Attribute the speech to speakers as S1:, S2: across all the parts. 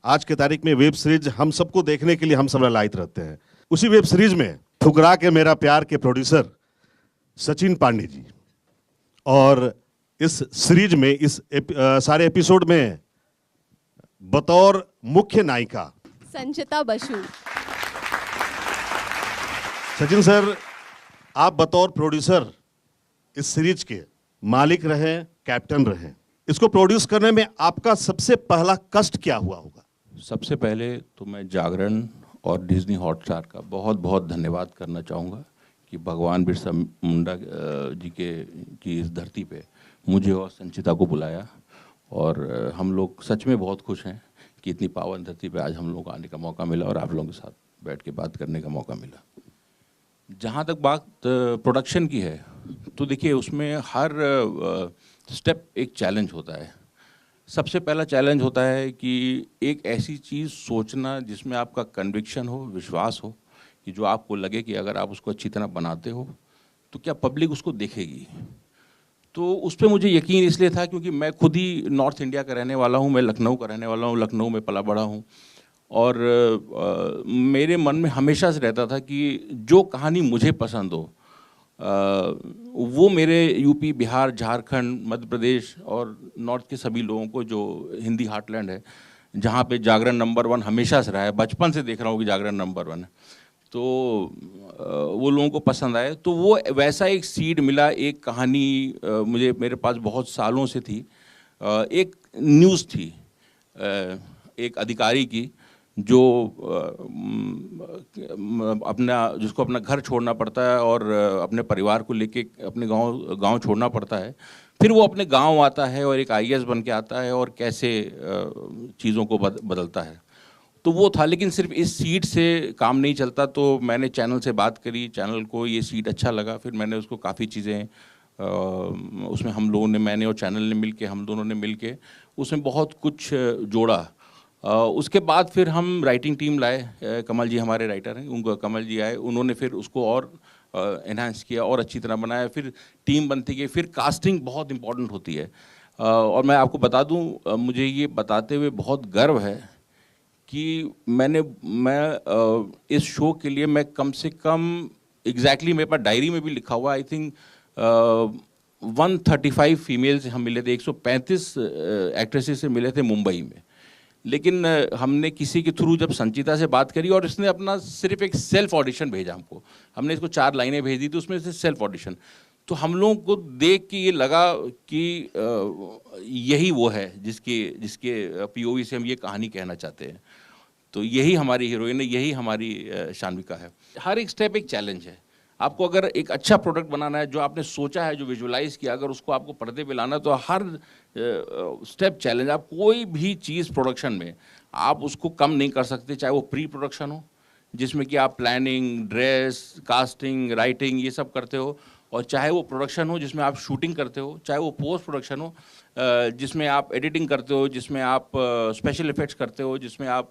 S1: आज के तारीख में वेब सीरीज हम सबको देखने के लिए हम सब लालायित रहते हैं। उसी वेब सीरीज में ठुकरा के मेरा प्यार के प्रोड्यूसर सचिन पांडे जी, और इस सीरीज में सारे एपिसोड में बतौर मुख्य नायिका
S2: संचिता बसु।
S1: सचिन सर, आप बतौर प्रोड्यूसर इस सीरीज के मालिक रहे, कैप्टन रहे, इसको प्रोड्यूस करने में आपका सबसे पहला कष्ट क्या हुआ होगा?
S3: सबसे पहले तो मैं जागरण और डिज्नी हॉटस्टार का बहुत बहुत धन्यवाद करना चाहूँगा कि भगवान बिरसा मुंडा जी की इस धरती पे मुझे और संचिता को बुलाया, और हम लोग सच में बहुत खुश हैं कि इतनी पावन धरती पे आज हम लोगों को आने का मौका मिला और आप लोगों के साथ बैठ के बात करने का मौका मिला। जहाँ तक बात प्रोडक्शन की है, तो देखिए उसमें हर स्टेप एक चैलेंज होता है। सबसे पहला चैलेंज होता है कि एक ऐसी चीज़ सोचना जिसमें आपका कन्विक्शन हो, विश्वास हो, कि जो आपको लगे कि अगर आप उसको अच्छी तरह बनाते हो तो क्या पब्लिक उसको देखेगी। तो उस पर मुझे यकीन इसलिए था क्योंकि मैं खुद ही नॉर्थ इंडिया का रहने वाला हूँ, मैं लखनऊ का रहने वाला हूँ, लखनऊ में पला बड़ा हूँ, और मेरे मन में हमेशा से रहता था कि जो कहानी मुझे पसंद हो वो मेरे यूपी, बिहार, झारखंड, मध्य प्रदेश और नॉर्थ के सभी लोगों को, जो हिंदी हार्टलैंड है जहाँ पे जागरण नंबर 1 हमेशा से रहा है, बचपन से देख रहा हूँ कि जागरण नंबर 1 है, तो वो लोगों को पसंद आए। तो वो वैसा एक सीड मिला, एक कहानी मेरे पास बहुत सालों से थी। एक न्यूज़ थी एक अधिकारी की जो जिसको अपना घर छोड़ना पड़ता है और अपने परिवार को लेके अपने गांव छोड़ना पड़ता है। फिर वो अपने गांव आता है और एक आईएएस बन के आता है और कैसे चीज़ों को बदलता है। तो वो था, लेकिन सिर्फ इस सीट से काम नहीं चलता। तो मैंने चैनल से बात करी, चैनल को ये सीट अच्छा लगा, फिर मैंने उसको काफ़ी चीज़ें उसमें हम लोगों ने, मैंने और चैनल ने मिल के, हम दोनों ने मिल के उसमें बहुत कुछ जोड़ा। उसके बाद फिर हम राइटिंग टीम लाए, कमल जी हमारे राइटर हैं, उनको कमल जी आए, उन्होंने फिर उसको और एनहांस किया और अच्छी तरह बनाया। फिर टीम बनती गई, फिर कास्टिंग बहुत इम्पॉर्टेंट होती है। और मैं आपको बता दूं, मुझे ये बताते हुए बहुत गर्व है कि मैं इस शो के लिए मैं कम से कम एग्जैक्टली मेरे पास डायरी में भी लिखा हुआ, आई थिंक 135 फीमेल से हम मिले थे, 135 एक्ट्रेसेस से मिले थे मुंबई में। लेकिन हमने किसी के थ्रू जब संचिता से बात करी और इसने अपना सिर्फ एक सेल्फ ऑडिशन भेजा हमने इसको 4 लाइनें भेज दी थी, उसमें से सेल्फ ऑडिशन। तो हम लोगों को देख के ये लगा कि यही वो है जिसके पीओवी से हम ये कहानी कहना चाहते हैं। तो यही हमारी हीरोइन है, यही हमारी शान्विका है। हर एक स्टेप एक चैलेंज है। आपको अगर एक अच्छा प्रोडक्ट बनाना है, जो आपने सोचा है, जो विजुअलाइज किया, अगर उसको आपको पर्दे पे लाना, तो हर स्टेप चैलेंज। आप कोई भी चीज़ प्रोडक्शन में आप उसको कम नहीं कर सकते, चाहे वो प्री प्रोडक्शन हो जिसमें कि आप प्लानिंग, ड्रेस, कास्टिंग, राइटिंग ये सब करते हो, और चाहे वो प्रोडक्शन हो जिसमें आप शूटिंग करते हो, चाहे वो पोस्ट प्रोडक्शन हो जिसमें आप एडिटिंग करते हो, जिसमें आप स्पेशल इफेक्ट्स करते हो, जिसमें आप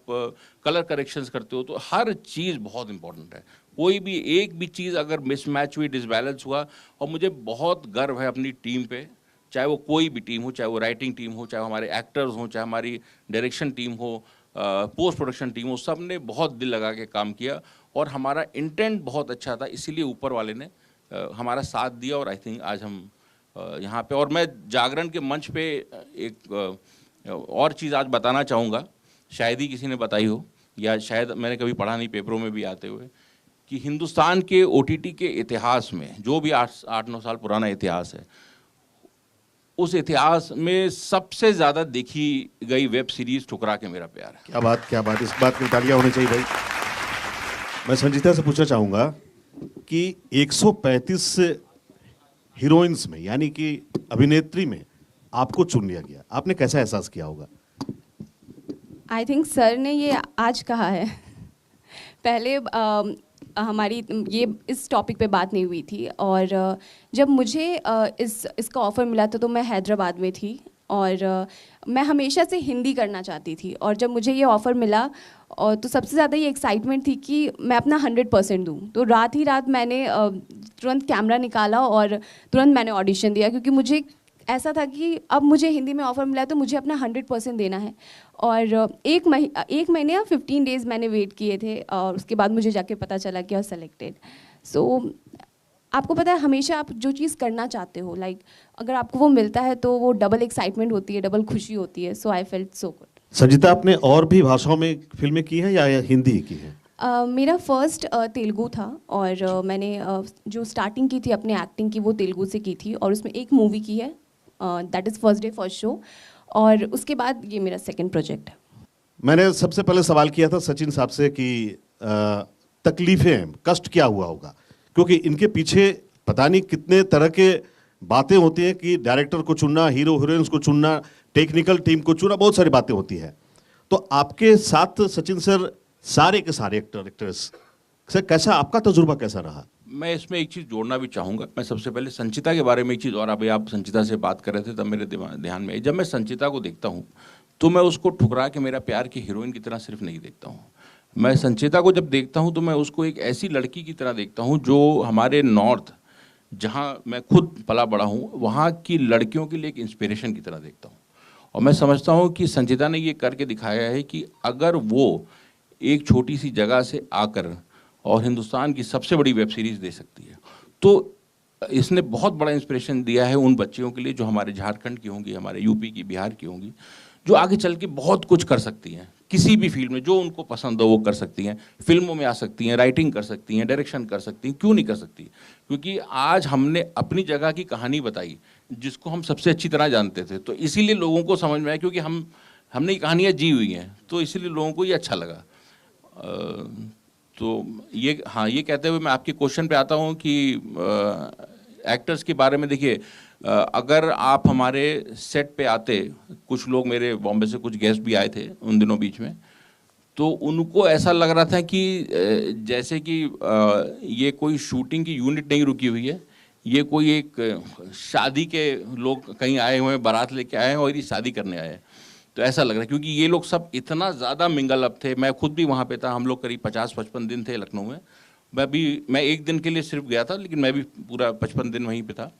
S3: कलर करेक्शंस करते हो। तो हर चीज़ बहुत इंपॉर्टेंट है। कोई भी एक भी चीज़ अगर मिसमैच हुई, डिसबैलेंस हुआ, और मुझे बहुत गर्व है अपनी टीम पे, चाहे वो कोई भी टीम हो, चाहे वो राइटिंग टीम हो, चाहे हमारे एक्टर्स हों, चाहे हमारी डायरेक्शन टीम हो, पोस्ट प्रोडक्शन टीम हो, सब ने बहुत दिल लगा के काम किया और हमारा इंटेंट बहुत अच्छा था। इसीलिए ऊपर वाले ने हमारा साथ दिया और आई थिंक आज हम यहाँ पे। और मैं जागरण के मंच पे एक और चीज़ आज बताना चाहूँगा, शायद ही किसी ने बताई हो, या शायद मैंने कभी पढ़ा नहीं पेपरों में भी आते हुए, कि हिंदुस्तान के ओटीटी के इतिहास में, जो भी 8-9 साल पुराना इतिहास है, उस इतिहास में सबसे ज़्यादा देखी गई वेब सीरीज ठुकरा के मेरा प्यार है।
S1: क्या बात, क्या बात, इस बात की तालियां होनी चाहिए भाई। मैं संजीता से पूछना चाहूँगा कि 135 हीरोइंस में, यानी कि अभिनेत्री में आपको चुन लिया गया, आपने कैसा एहसास किया होगा?
S2: आई थिंक सर ने ये आज कहा है। पहले हमारी ये इस टॉपिक पे बात नहीं हुई थी, और जब मुझे इसका ऑफ़र मिला था तो मैं हैदराबाद में थी, और मैं हमेशा से हिंदी करना चाहती थी। और जब मुझे ये ऑफ़र मिला, और तो सबसे ज़्यादा ये एक्साइटमेंट थी कि मैं अपना 100% दूँ। तो रात मैंने तुरंत कैमरा निकाला और तुरंत मैंने ऑडिशन दिया, क्योंकि मुझे ऐसा था कि अब मुझे हिंदी में ऑफ़र मिला है तो मुझे अपना 100% देना है। और एक महीने या 15 डेज़ मैंने वेट किए थे और उसके बाद मुझे जाके पता चला कि आई वाज सेलेक्टेड। सो आपको पता है हमेशा आप जो चीज़ करना चाहते हो, लाइक अगर आपको वो मिलता है तो वो डबल एक्साइटमेंट होती है, डबल खुशी होती है। So I felt so good.
S1: Sanjeeta, आपने और भी भाषाओं में फिल्में की हैं या हिंदी ही की है?
S2: मेरा फर्स्ट तेलुगु था और मैंने जो स्टार्टिंग की थी अपने एक्टिंग की वो तेलुगु से की थी और उसमें एक मूवी की है, that is first day first show, और उसके बाद ये मेरा सेकंड प्रोजेक्ट है।
S1: मैंने सबसे पहले सवाल किया था सचिन साहब से कि तकलीफें, कष्ट क्या हुआ होगा, क्योंकि इनके पीछे पता नहीं कितने तरह के बातें होती हैं कि डायरेक्टर को चुनना, हीरो हीरोइंस को चुनना, टेक्निकल टीम को चुनना, बहुत सारी बातें होती हैं। तो आपके साथ सचिन सर सारे के सारे एक्टर्स सर, कैसा आपका तजुर्बा कैसा रहा?
S3: मैं इसमें एक चीज़ जोड़ना भी चाहूँगा। मैं सबसे पहले संचिता के बारे में एक चीज़, और अभी आप संचिता से बात कर रहे थे तब मेरे ध्यान में, जब मैं संचिता को देखता हूँ तो मैं उसको ठुकरा के मेरा प्यार की हीरोइन की तरह सिर्फ नहीं देखता हूँ। मैं संचिता को जब देखता हूँ तो मैं उसको एक ऐसी लड़की की तरह देखता हूँ जो हमारे नॉर्थ, जहाँ मैं खुद पला बड़ा हूँ, वहाँ की लड़कियों के लिए एक इंस्पिरेशन की तरह देखता हूँ। और मैं समझता हूँ कि संचिता ने ये करके दिखाया है कि अगर वो एक छोटी सी जगह से आकर और हिंदुस्तान की सबसे बड़ी वेब सीरीज़ दे सकती है, तो इसने बहुत बड़ा इंस्पिरेशन दिया है उन बच्चियों के लिए जो हमारे झारखंड की होंगी, हमारे यूपी की, बिहार की होंगी, जो आगे चल के बहुत कुछ कर सकती हैं। किसी भी फील्ड में जो उनको पसंद हो वो कर सकती हैं, फिल्मों में आ सकती हैं, राइटिंग कर सकती हैं, डायरेक्शन कर सकती हैं, क्यों नहीं कर सकती? क्योंकि आज हमने अपनी जगह की कहानी बताई जिसको हम सबसे अच्छी तरह जानते थे, तो इसीलिए लोगों को समझ में आया, क्योंकि हमने ये कहानियाँ जी हुई हैं, तो इसीलिए लोगों को ये अच्छा लगा। तो ये, हाँ, ये कहते हुए मैं आपके क्वेश्चन पे आता हूँ कि एक्टर्स के बारे में देखिए, अगर आप हमारे सेट पे आते, कुछ लोग मेरे बॉम्बे से कुछ गेस्ट भी आए थे उन दिनों बीच में, तो उनको ऐसा लग रहा था कि जैसे कि ये कोई शूटिंग की यूनिट नहीं रुकी हुई है, ये कोई एक शादी के लोग कहीं आए हुए हैं, बारात लेके आए हैं और ये शादी करने आए हैं। तो ऐसा लग रहा है क्योंकि ये लोग सब इतना ज़्यादा मिंगल अप थे। मैं खुद भी वहाँ पे था, हम लोग करीब 50-55 दिन थे लखनऊ में। मैं एक दिन के लिए सिर्फ गया था, लेकिन मैं भी पूरा 55 दिन वहीं पे था।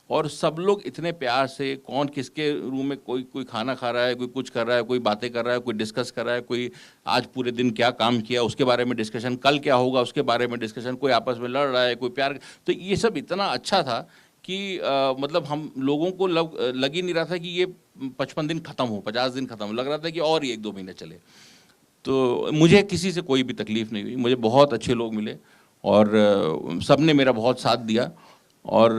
S3: और सब लोग इतने प्यार से, कौन किसके रूम में कोई खाना खा रहा है, कोई कुछ कर रहा है, कोई बातें कर रहा है, कोई डिस्कस कर रहा है, कोई आज पूरे दिन क्या काम किया उसके बारे में डिस्कशन, कल क्या होगा उसके बारे में डिस्कशन, कोई आपस में लड़ रहा है, कोई प्यार। तो ये सब इतना अच्छा था कि मतलब हम लोगों को लग ही नहीं रहा था कि ये 55 दिन ख़त्म हो, 50 दिन ख़त्म हो, लग रहा था कि और ही 1-2 महीने चले। तो मुझे किसी से कोई भी तकलीफ़ नहीं हुई, मुझे बहुत अच्छे लोग मिले और सब ने मेरा बहुत साथ दिया। और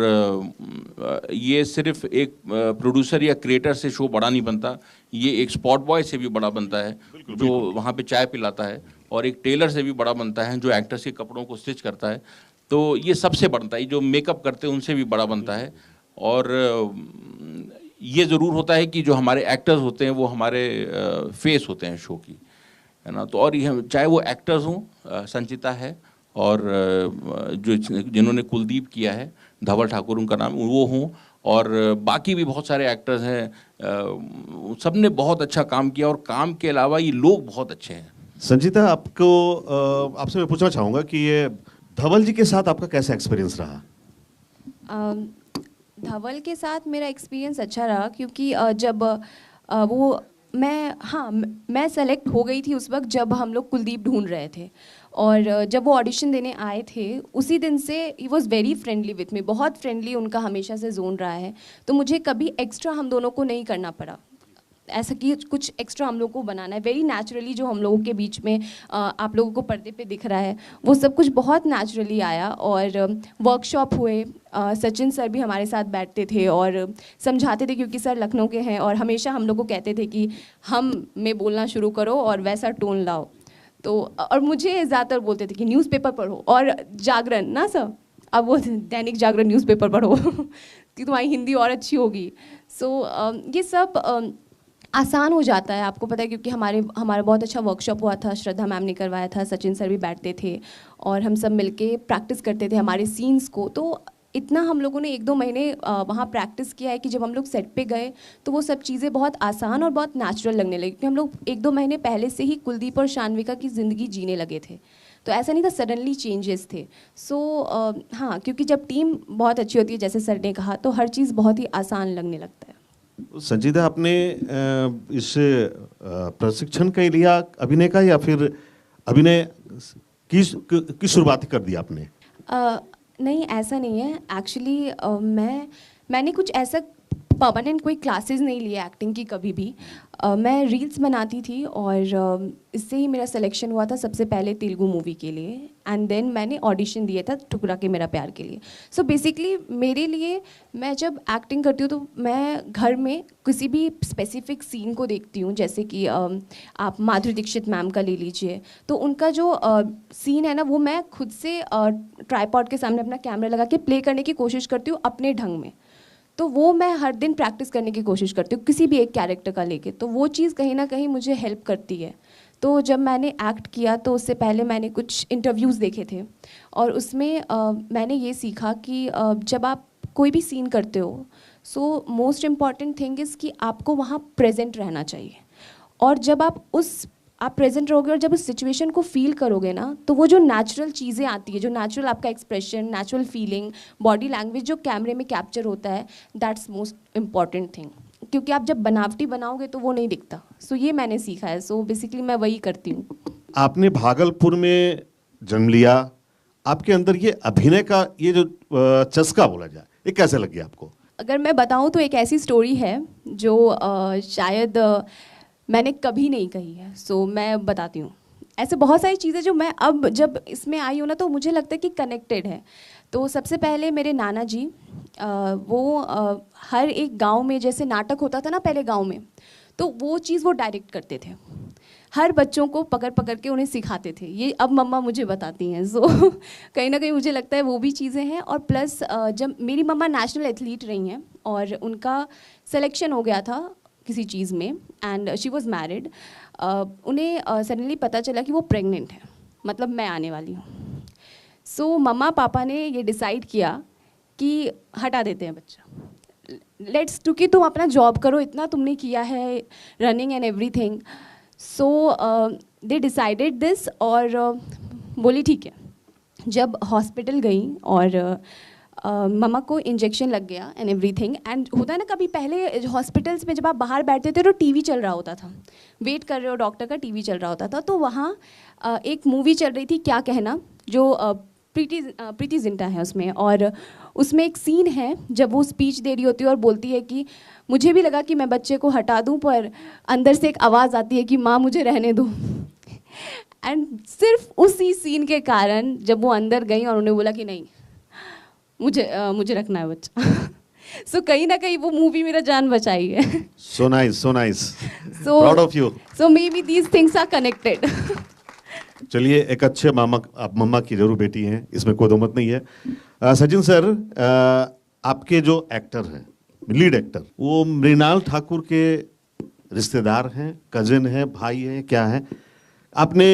S3: ये सिर्फ एक प्रोड्यूसर या क्रिएटर से शो बड़ा नहीं बनता, ये एक स्पॉट बॉय से भी बड़ा बनता है जो वहाँ पे चाय पिलाता है, और एक टेलर से भी बड़ा बनता है जो एक्टर्स के कपड़ों को स्टिच करता है। तो ये सबसे बनता है, जो मेकअप करते हैं उनसे भी बड़ा बनता है। और ये ज़रूर होता है कि जो हमारे एक्टर्स होते हैं वो हमारे फेस होते हैं शो की, है ना। तो और ये चाहे वो एक्टर्स हों, संचिता है, और जो जिन्होंने कुलदीप किया है, धवल ठाकुर उनका नाम, वो हों, और बाकी भी बहुत सारे एक्टर्स हैं, सब ने बहुत अच्छा काम किया। और काम के अलावा ये लोग बहुत अच्छे हैं।
S1: संजीता, आपसे मैं पूछना चाहूँगा कि ये धवल जी के साथ आपका कैसा एक्सपीरियंस रहा?
S2: धवल के साथ मेरा एक्सपीरियंस अच्छा रहा क्योंकि जब मैं सेलेक्ट हो गई थी उस वक्त जब हम लोग कुलदीप ढूंढ रहे थे, और जब वो ऑडिशन देने आए थे उसी दिन से he was very friendly with me, बहुत फ्रेंडली उनका हमेशा से जोन रहा है। तो मुझे कभी एक्स्ट्रा हम दोनों को नहीं करना पड़ा, ऐसा कि कुछ एक्स्ट्रा हम लोग को बनाना है। वेरी नेचुरली जो हम लोगों के बीच में आप लोगों को पर्दे पे दिख रहा है वो सब कुछ बहुत नेचुरली आया। और वर्कशॉप हुए, सचिन सर भी हमारे साथ बैठते थे और समझाते थे, क्योंकि सर लखनऊ के हैं और हमेशा हम लोग को कहते थे कि हम में बोलना शुरू करो और वैसा टोन लाओ। तो और मुझे ज़्यादातर बोलते थे कि न्यूज़पेपर पढ़ो और जागरण ना सर, अब वो दैनिक जागरण न्यूज़पेपर पढ़ो कि तुम्हारी हिंदी और अच्छी होगी। सो ये सब आसान हो जाता है, आपको पता है, क्योंकि हमारा बहुत अच्छा वर्कशॉप हुआ था, श्रद्धा मैम ने करवाया था, सचिन सर भी बैठते थे और हम सब मिलके प्रैक्टिस करते थे हमारे सीन्स को। तो इतना हम लोगों ने 1-2 महीने वहाँ प्रैक्टिस किया है कि जब हम लोग सेट पे गए तो वो सब चीज़ें बहुत आसान और बहुत नेचुरल लगने लगी, क्योंकि हम लोग 1-2 महीने पहले से ही कुलदीप और शान्विका की ज़िंदगी जीने लगे थे। तो ऐसा नहीं था सडनली चेंजेस थे। सो हाँ, क्योंकि जब टीम बहुत अच्छी होती है जैसे सर ने कहा, तो हर चीज़ बहुत ही आसान लगने लगता है।
S1: संजीदा, आपने इस प्रशिक्षण का ही लिया अभिनय का, या फिर अभिनय की शुरुआत कर दी आपने?
S2: नहीं, ऐसा नहीं है एक्चुअली। मैंने कुछ ऐसा परमानेंट कोई क्लासेस नहीं लिए एक्टिंग की कभी भी। मैं रील्स बनाती थी और इससे ही मेरा सिलेक्शन हुआ था सबसे पहले तेलुगु मूवी के लिए, एंड देन मैंने ऑडिशन दिया था ठुकरा के मेरा प्यार के लिए। सो बेसिकली मेरे लिए, मैं जब एक्टिंग करती हूँ तो मैं घर में किसी भी स्पेसिफिक सीन को देखती हूँ, जैसे कि आप माधुरी दीक्षित मैम का ले लीजिए, तो उनका जो सीन है ना, वो मैं खुद से ट्राइपॉड के सामने अपना कैमरा लगा के प्ले करने की कोशिश करती हूँ अपने ढंग में। तो वो मैं हर दिन प्रैक्टिस करने की कोशिश करती हूँ किसी भी एक कैरेक्टर का लेके, तो वो चीज़ कहीं ना कहीं मुझे हेल्प करती है। तो जब मैंने एक्ट किया तो उससे पहले मैंने कुछ इंटरव्यूज़ देखे थे, और उसमें मैंने ये सीखा कि जब आप कोई भी सीन करते हो, so most important thing is कि आपको वहाँ प्रेजेंट रहना चाहिए। और जब आप प्रेजेंट रहोगे और जब उस सिचुएशन को फील करोगे ना, तो वो जो नेचुरल चीज़ें आती है, जो नेचुरल आपका expression, natural feeling, body language जो कैमरे में कैप्चर होता है, दैट्स मोस्ट इम्पॉर्टेंट थिंग। क्योंकि आप जब बनावटी बनाओगे तो वो नहीं दिखता। सो ये मैंने सीखा है। सो बेसिकली मैं वही करती हूँ।
S1: आपने भागलपुर में जन्म लिया, आपके अंदर ये अभिनय का ये जो चस्का बोला जाए, ये कैसे लग गया आपको?
S2: अगर मैं बताऊँ तो एक ऐसी स्टोरी है जो शायद मैंने कभी नहीं कही है। सो मैं बताती हूँ। ऐसे बहुत सारी चीज़ें जो मैं अब जब इसमें आई हूँ ना, तो मुझे लगता है कि कनेक्टेड है। तो सबसे पहले मेरे नाना जी, वो हर एक गांव में जैसे नाटक होता था ना पहले गांव में, तो वो चीज़ वो डायरेक्ट करते थे। हर बच्चों को पकड़ पकड़ के उन्हें सिखाते थे। ये अब मम्मा मुझे बताती हैं। सो कहीं ना कहीं मुझे लगता है वो भी चीज़ें हैं। और प्लस जब मेरी मम्मा नेशनल एथलीट रही हैं और उनका सिलेक्शन हो गया था किसी चीज़ में, एंड शी वॉज मैरिड, उन्हें सडनली पता चला कि वो प्रेग्नेंट है, मतलब मैं आने वाली हूँ। सो मम्मा पापा ने ये डिसाइड किया कि हटा देते हैं बच्चा, लेट्स, क्योंकि तुम अपना जॉब करो, इतना तुमने किया है, running and everything. So they decided this, और बोली ठीक है। जब हॉस्पिटल गई और मम्मा को इंजेक्शन लग गया एंड एवरीथिंग, एंड होता है ना कभी पहले हॉस्पिटल्स में जब आप बाहर बैठते थे तो टीवी चल रहा होता था, वेट कर रहे हो डॉक्टर का, टीवी चल रहा होता था। तो वहाँ एक मूवी चल रही थी क्या कहना, जो प्रीति जिंटा है उसमें, और उसमें एक सीन है जब वो स्पीच दे रही होती है और बोलती है कि मुझे भी लगा कि मैं बच्चे को हटा दूं, पर अंदर से एक आवाज़ आती है कि माँ मुझे रहने दो। एंड सिर्फ उसी सीन के कारण जब वो अंदर गई और उन्हें बोला कि नहीं, मुझे रखना है बच्चा। सो कहीं ना कहीं वो मूवी मेरा जान बचाई है।
S1: So nice, so nice.
S2: So
S1: Proud of you.
S2: So maybe these things are connected.
S1: चलिए, एक अच्छे मामा, आप मम्मा की जरूर बेटी हैं, इसमें कोई दो मत नहीं है। सचिन सर, आपके जो एक्टर हैं, लीड एक्टर, वो मृणाल ठाकुर के रिश्तेदार हैं, कजिन हैं, भाई हैं, क्या हैं? आपने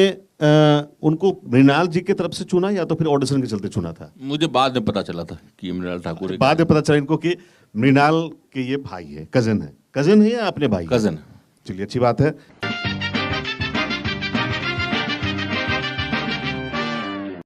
S1: उनको मृणाल जी की तरफ से चुना या तो फिर ऑडिशन के चलते चुना था?
S3: मुझे बाद में पता चला था कि मृणाल ठाकुर
S1: बाद में पता चला इनको कि मृणाल के ये भाई है, कजिन है या अपने भाई?
S3: कजिन।
S1: चलिए, अच्छी बात है।